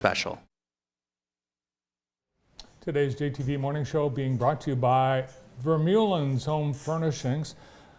special. Today's JTV Morning Show being brought to you by Vermeulen's Home Furnishings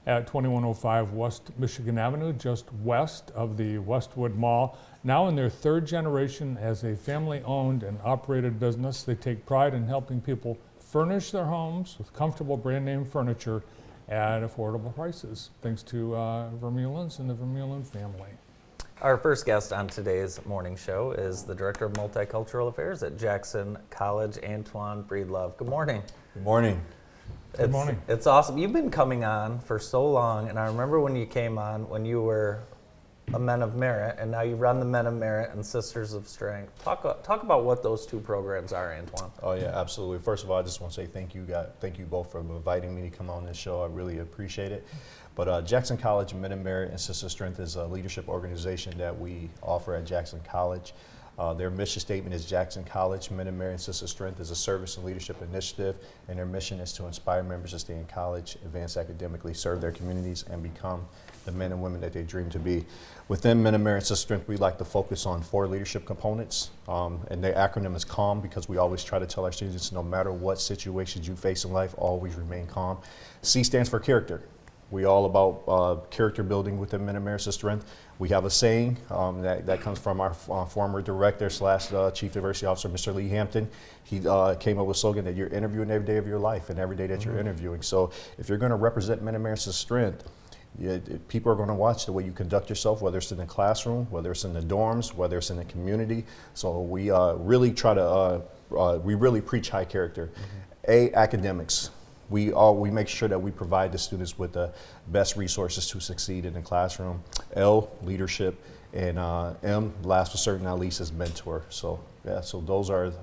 at 2105 West Michigan Avenue, just west of the Westwood Mall. Now in their third generation as a family-owned and operated business, they take pride in helping people furnish their homes with comfortable brand-name furniture at affordable prices, thanks to Vermeulen's and the Vermeulen family. Our first guest on today's morning show is the Director of Multicultural Affairs at Jackson College, Antoine Breedlove. Good morning. Good morning. Good morning. It's awesome. You've been coming on for so long, and I remember when you came on when you were a Men of Merit, and now you run the Men of Merit and Sisters of Strength. Talk about what those two programs are, Antoine. Oh yeah, absolutely. First of all, I just want to say thank you both for inviting me to come on this show. I really appreciate it. But Jackson College Men of Merit and Sisters of Strength is a leadership organization that we offer at Jackson College. Their mission statement is Jackson College Men of Merit and Sisters of Strength is a service and leadership initiative, and their mission is to inspire members to stay in college, advance academically, serve their communities, and become the men and women that they dream to be. Within Men of Merit and Sisters of Strength, we like to focus on 4 leadership components, and their acronym is CALM, because we always try to tell our students, no matter what situations you face in life, always remain calm. C stands for character. We all about character building within Men of Merit and Sisters of Strength. We have a saying that comes from our former director / chief diversity officer, Mr. Lee Hampton. He came up with a slogan that you're interviewing every day of your life and every day that you're interviewing. So if you're going to represent Men of Merit and Sisters of Strength, people are going to watch the way you conduct yourself, whether it's in the classroom, whether it's in the dorms, whether it's in the community. So we really try to, we really preach high character. A, academics. We make sure that we provide the students with the best resources to succeed in the classroom. L, leadership, and M, last but certainly not least, is mentor. So yeah, so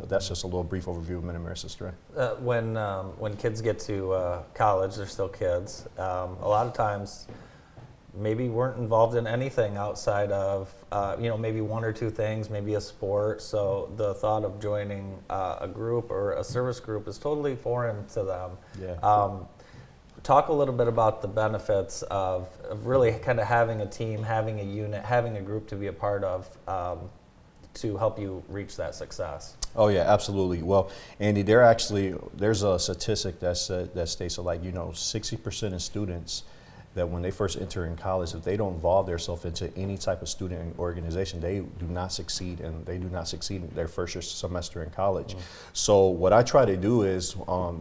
that's just a little brief overview of Men of Merit and Sisters of Strength. When kids get to college, they're still kids. A lot of times, maybe weren't involved in anything outside of maybe 1 or 2 things, maybe a sport. So the thought of joining a group or a service group is totally foreign to them. Yeah. Talk a little bit about the benefits of really kind of having a team, having a unit, having a group to be a part of to help you reach that success. Oh yeah, absolutely. Well, Andy, there's a statistic that states that 60% of students that when they first enter in college, if they don't involve themselves into any type of student organization, they do not succeed, and they do not succeed in their first semester in college. So what I try to do is, I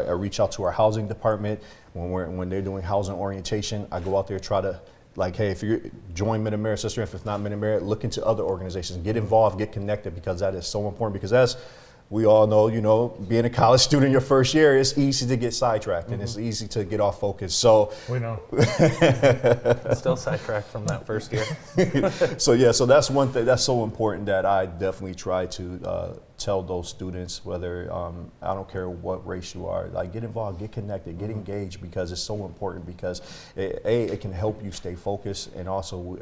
reach out to our housing department when they're doing housing orientation. I go out there, try to hey, if you join Men of Merit, Sisters of Strength, if not Men of Merit, look into other organizations, get involved, get connected, because that is so important. Because as we all know, being a college student your first year, it's easy to get sidetracked and it's easy to get off focus. So We know. Still sidetracked from that first year. So that's one thing that's so important that I definitely try to tell those students, whether I don't care what race you are, get involved, get connected, get engaged, because it's so important. Because it can help you stay focused, and also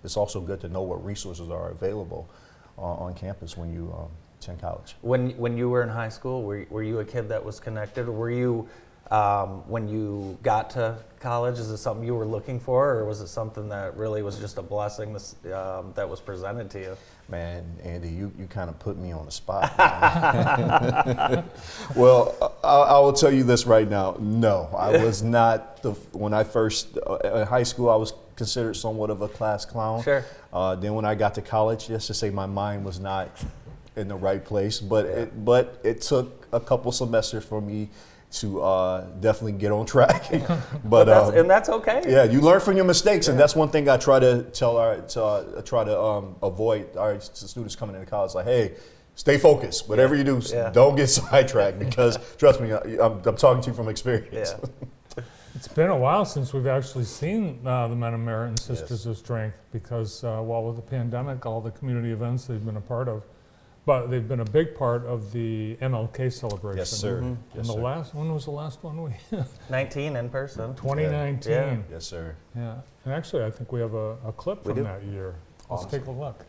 it's also good to know what resources are available on campus when you attend college. When you were in high school, were you a kid that was connected? Were you, when you got to college, is it something you were looking for, or was it something that really was just a blessing that was presented to you? Man, Andy, you kind of put me on the spot. Well, I will tell you this right now. No, I was not. When I first, in high school, I was considered somewhat of a class clown. Sure. Then when I got to college, just to say my mind was not in the right place, but it took a couple semesters for me to definitely get on track. but that's okay. Yeah, you learn from your mistakes, and that's one thing I try to avoid our students coming into college. Hey, stay focused. Whatever you do, don't get sidetracked, because trust me, I'm talking to you from experience. Yeah. It's been a while since we've actually seen the Men of Merit and Sisters of Strength, because while with the pandemic, all the community events they've been a part of, but they've been a big part of the MLK celebration. Yes, sir. And when was the last one? 19 in person. 2019. Yeah. Yes, sir. Yeah. And actually, I think we have a clip from that year. Let's Awesome. take a look.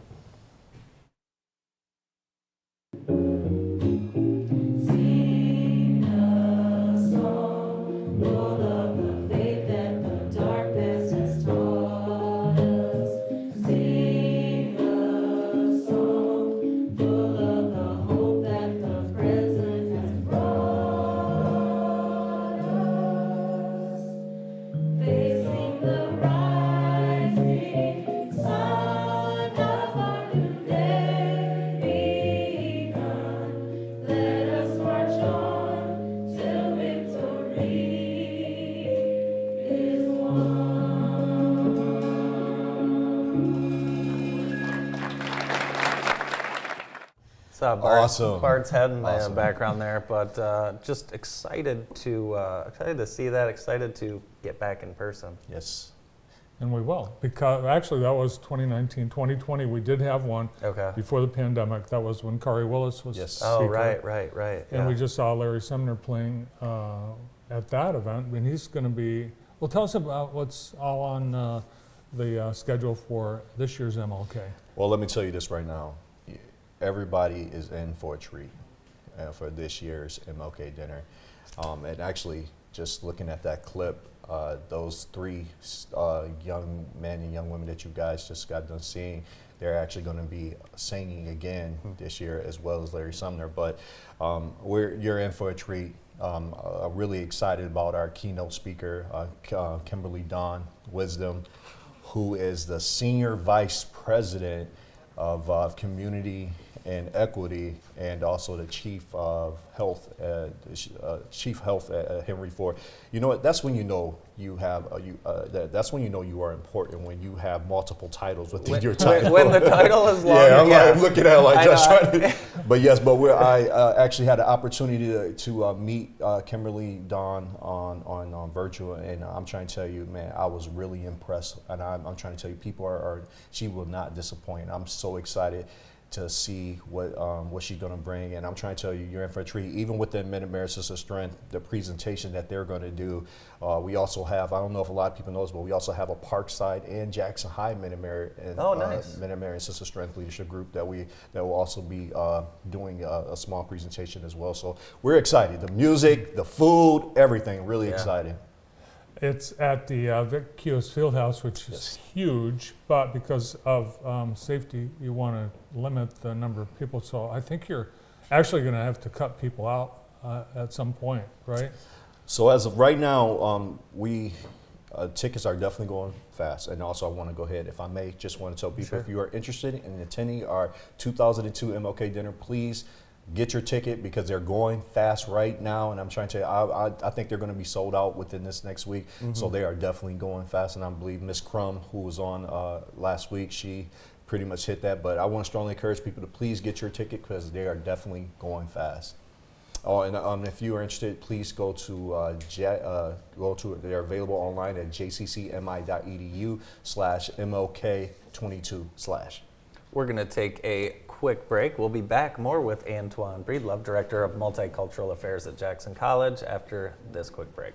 Saw Awesome. Bart's head in the Awesome. background there, but just excited to see that, excited to get back in person. Yes. And we will, because actually that was 2019. 2020, we did have one Okay. before the pandemic. That was when Kari Willis was Yes. Oh, speaker. right. And yeah. we just saw Larry Sumner playing at that event, and he's going to be, well, tell us about what's all on the schedule for this year's MLK. Well, let me tell you this right now. Everybody is in for a treat for this year's MLK dinner. And actually, just looking at that clip, those three young men and young women that you guys just got done seeing, they're actually going to be singing again this year, as well as Larry Sumner. But you're in for a treat. I'm really excited about our keynote speaker, Kimberly Dawn Wisdom, who is the Senior Vice President of Community and Equity, and also the Chief of Health, Chief Health at Henry Ford. You know what? That's when you know you have that's when you know you are important, when you have multiple titles within your title. When the title is long. Yeah, I'm yes. like looking at it like I just know. trying to. But yes, but I actually had the opportunity to meet Kimberly Dawn on virtual, and I'm trying to tell you, man, I was really impressed, and I'm trying to tell you, people are she will not disappoint. I'm so excited to see what she's going to bring, and I'm trying to tell you, you're in for a treat. Even within Mid-America Sister Strength, the presentation that they're going to do, we also have, I don't know if a lot of people know this, but we also have a Parkside and Jackson High Mid-America nice. Mid-America Sister Strength Leadership Group that will also be doing a small presentation as well. So we're excited. The music, the food, everything, really excited. It's at the Vic Kios Fieldhouse, which is huge, but because of safety, you want to limit the number of people. So I think you're actually going to have to cut people out at some point, right? So as of right now, tickets are definitely going fast. And also I want to go ahead, if I may, just want to tell people, if you are interested in attending our 2002 MLK dinner, please get your ticket, because they're going fast right now, and I'm trying to tell you, I think they're going to be sold out within this next week. So they are definitely going fast, and I believe Miss Crum, who was on last week, she pretty much hit that. But I want to strongly encourage people to please get your ticket, because they are definitely going fast. Oh, and if you are interested, please go to they're available online at jccmi.edu/MLK22/. We're going to take a quick break. We'll be back more with Antoine Breedlove, Director of Multicultural Affairs at Jackson College, after this quick break.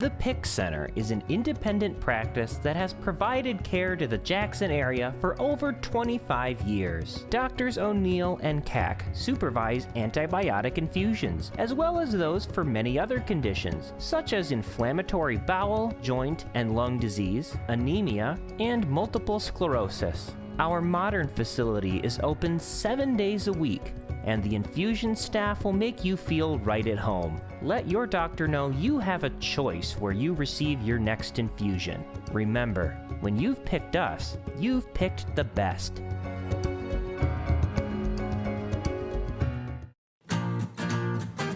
The PIC Center is an independent practice that has provided care to the Jackson area for over 25 years. Doctors O'Neill and Cack supervise antibiotic infusions, as well as those for many other conditions, such as inflammatory bowel, joint, and lung disease, anemia, and multiple sclerosis. Our modern facility is open 7 days a week, and the infusion staff will make you feel right at home. Let your doctor know you have a choice where you receive your next infusion. Remember, when you've picked us, you've picked the best.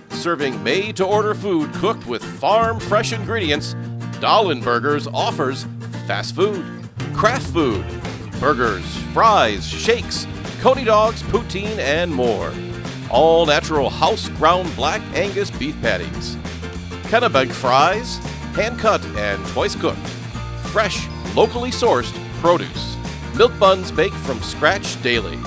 Serving made-to-order food cooked with farm-fresh ingredients, Dahlin Burgers offers fast food, craft food, burgers, fries, shakes, Coney dogs, poutine, and more. All natural house-ground black Angus beef patties. Kennebec fries, hand-cut and twice-cooked. Fresh, locally sourced produce. Milk buns baked from scratch daily.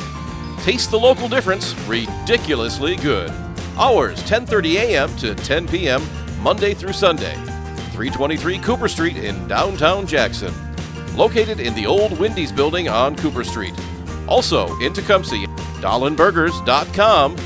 Taste the local difference, ridiculously good. Hours 10:30 a.m. to 10 p.m., Monday through Sunday. 323 Cooper Street in downtown Jackson. Located in the old Wendy's building on Cooper Street. Also in Tecumseh, DahlinBurgers.com.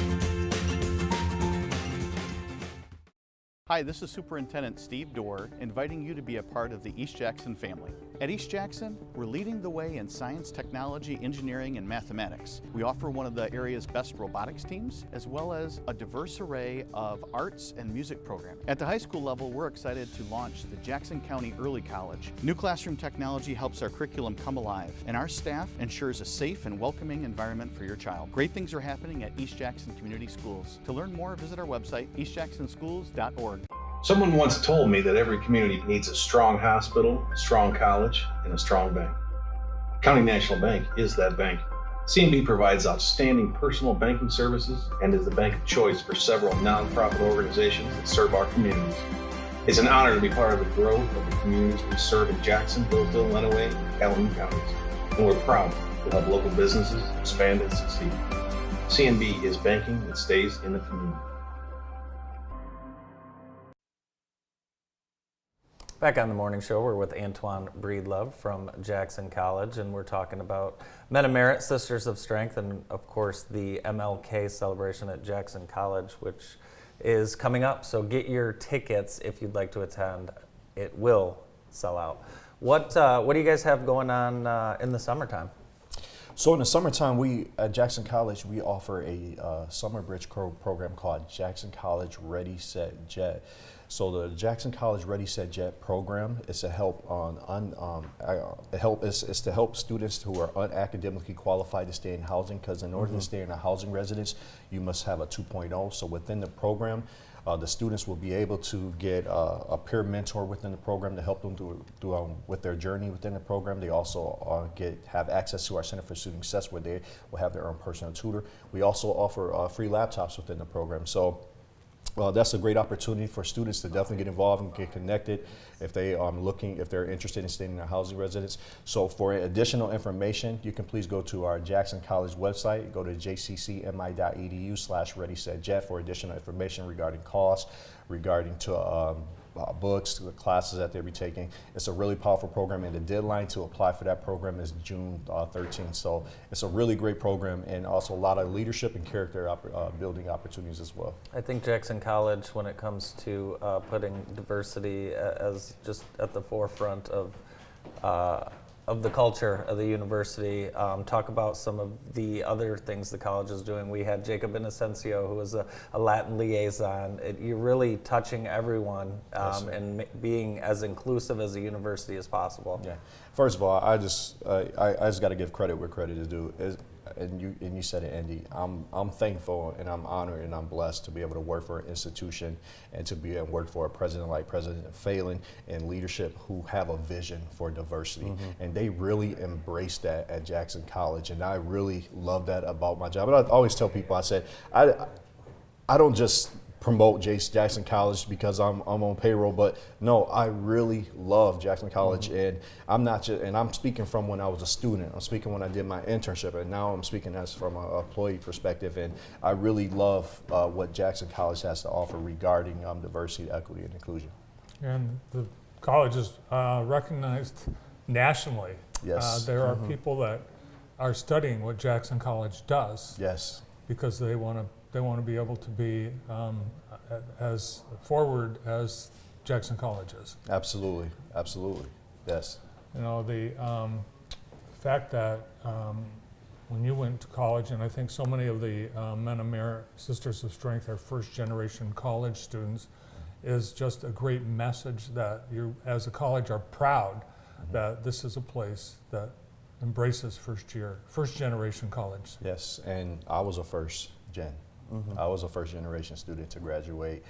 Hi, this is Superintendent Steve Dorr, inviting you to be a part of the East Jackson family. At East Jackson, we're leading the way in science, technology, engineering, and mathematics. We offer one of the area's best robotics teams, as well as a diverse array of arts and music programs. At the high school level, we're excited to launch the Jackson County Early College. New classroom technology helps our curriculum come alive, and our staff ensures a safe and welcoming environment for your child. Great things are happening at East Jackson Community Schools. To learn more, visit our website, eastjacksonschools.org. Someone once told me that every community needs a strong hospital, a strong college, and a strong bank. County National Bank is that bank. CNB provides outstanding personal banking services and is the bank of choice for several nonprofit organizations that serve our communities. It's an honor to be part of the growth of the communities we serve in Jackson, Hillsdale, Lenawee, and Calhoun counties. And we're proud to help local businesses expand and succeed. CNB is banking that stays in the community. Back on the morning show, we're with Antoine Breedlove from Jackson College, and we're talking about Men of Merit, Sisters of Strength, and of course the MLK celebration at Jackson College, which is coming up. So get your tickets if you'd like to attend. It will sell out. What do you guys have going on in the summertime? So in the summertime, we at Jackson College, we offer a summer bridge program called Jackson College Ready Set Jet. So the Jackson College Ready Set Jet program is to help is to help students who are unacademically qualified to stay in housing, because in order to stay in a housing residence, you must have a 2.0. So within the program, the students will be able to get a peer mentor within the program to help them with their journey within the program. They also have access to our Center for Student Success, where they will have their own personal tutor. We also offer free laptops within the program. So that's a great opportunity for students to definitely get involved and get connected if they're interested in staying in a housing residence. So for additional information, you can please go to our Jackson College website, go to jccmi.edu/readysetjet for additional information regarding costs, regarding to books, the classes that they'll be taking. It's a really powerful program, and the deadline to apply for that program is June 13th. So it's a really great program, and also a lot of leadership and character building opportunities as well. I think Jackson College, when it comes to putting diversity as just at the forefront of the culture of the university, talk about some of the other things the college is doing. We had Jacob Inocencio, who was a Latin liaison. You're really touching everyone and being as inclusive as a university as possible. Yeah. First of all, I just got to give credit where credit is due. And you said it, Andy. I'm thankful and I'm honored and I'm blessed to be able to work for an institution and to be able to work for a president like President Phelan and leadership who have a vision for diversity. And they really embrace that at Jackson College, and I really love that about my job. But I always tell people, I said, I don't just promote Jackson College because I'm on payroll, but no, I really love Jackson College, and I'm speaking from when I was a student. I'm speaking when I did my internship, and now I'm speaking as from an employee perspective, and I really love what Jackson College has to offer regarding diversity, equity, and inclusion. And the college is recognized nationally. Yes. There are people that are studying what Jackson College does. Yes. Because they want to be able to be as forward as Jackson College is. Absolutely, yes. You know, the fact that when you went to college, and I think so many of the Men of Merit, Sisters of Strength are first generation college students, is just a great message that you as a college are proud that this is a place that embraces first generation college. Yes, and I was a first gen. I was a first generation student to graduate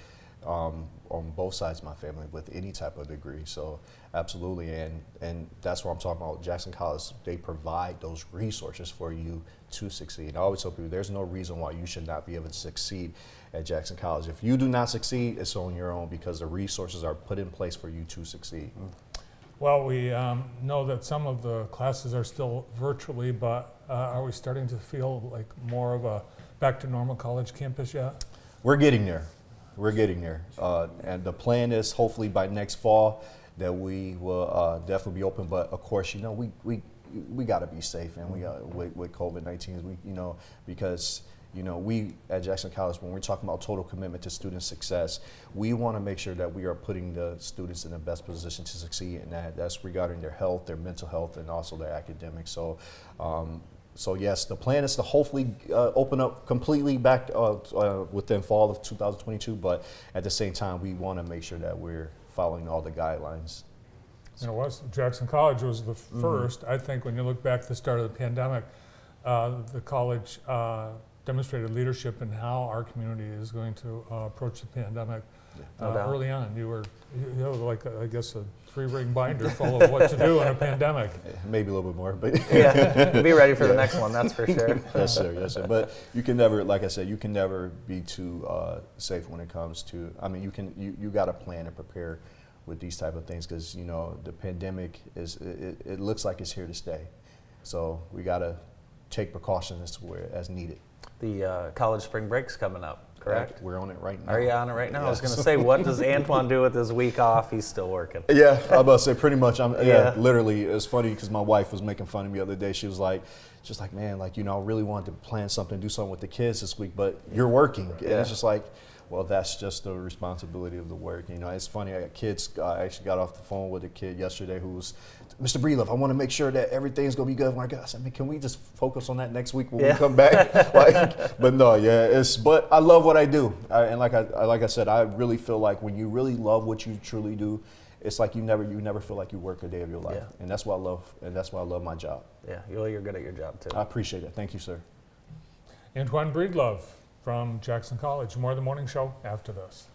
on both sides of my family with any type of degree. So absolutely, and that's what I'm talking about. Jackson College, they provide those resources for you to succeed. I always tell people there's no reason why you should not be able to succeed at Jackson College. If you do not succeed, it's on your own, because the resources are put in place for you to succeed. Well, we know that some of the classes are still virtually, but are we starting to feel like more of a back to normal college campus yet? We're getting there. And the plan is hopefully by next fall that we will definitely be open. But of course, you know, we got to be safe, and we got with COVID-19, because you know, we at Jackson College, when we're talking about total commitment to student success, we want to make sure that we are putting the students in the best position to succeed, and that's regarding their health, their mental health, and also their academics. So, so yes, the plan is to hopefully open up completely back within fall of 2022, but at the same time, we want to make sure that we're following all the guidelines. You know, Jackson College was the first. I think when you look back at the start of the pandemic, the college demonstrated leadership in how our community is going to approach the pandemic. No doubt. early on. You were, you know, like, I guess, a 3-ring binder full of what to do in a pandemic. Maybe a little bit more, but Yeah, be ready for the next one, that's for sure. yes, sir. Yes, sir. But you can never, like I said, you can never be too safe when it comes to. I mean, you got to plan and prepare with these type of things because you know the pandemic it looks like it's here to stay. So we got to take precautions as needed. The college spring break's coming up, correct? We're on it right now. Are you on it right now? I was Yes. going to say, what does Antoine do with his week off? He's still working. Yeah, I was about to say pretty much. Yeah. Literally. It's funny because my wife was making fun of me the other day. She was like, man, like, you know, I really wanted to plan something, do something with the kids this week, but you're working. And it's just like, well, that's just the responsibility of the work. You know, it's funny. I got kids. I actually got off the phone with a kid yesterday who was, Mr. Breedlove, I want to make sure that everything's gonna be good when I go. I said, man, can we just focus on that next week when we come back? But no, yeah, but I love what I do, and like I said, I really feel like when you really love what you truly do, it's like you never feel like you work a day of your life, and that's what I love, and that's why I love my job. Yeah, you're good at your job too. I appreciate it. Thank you, sir. Antoine Breedlove from Jackson College. More of the morning show after this.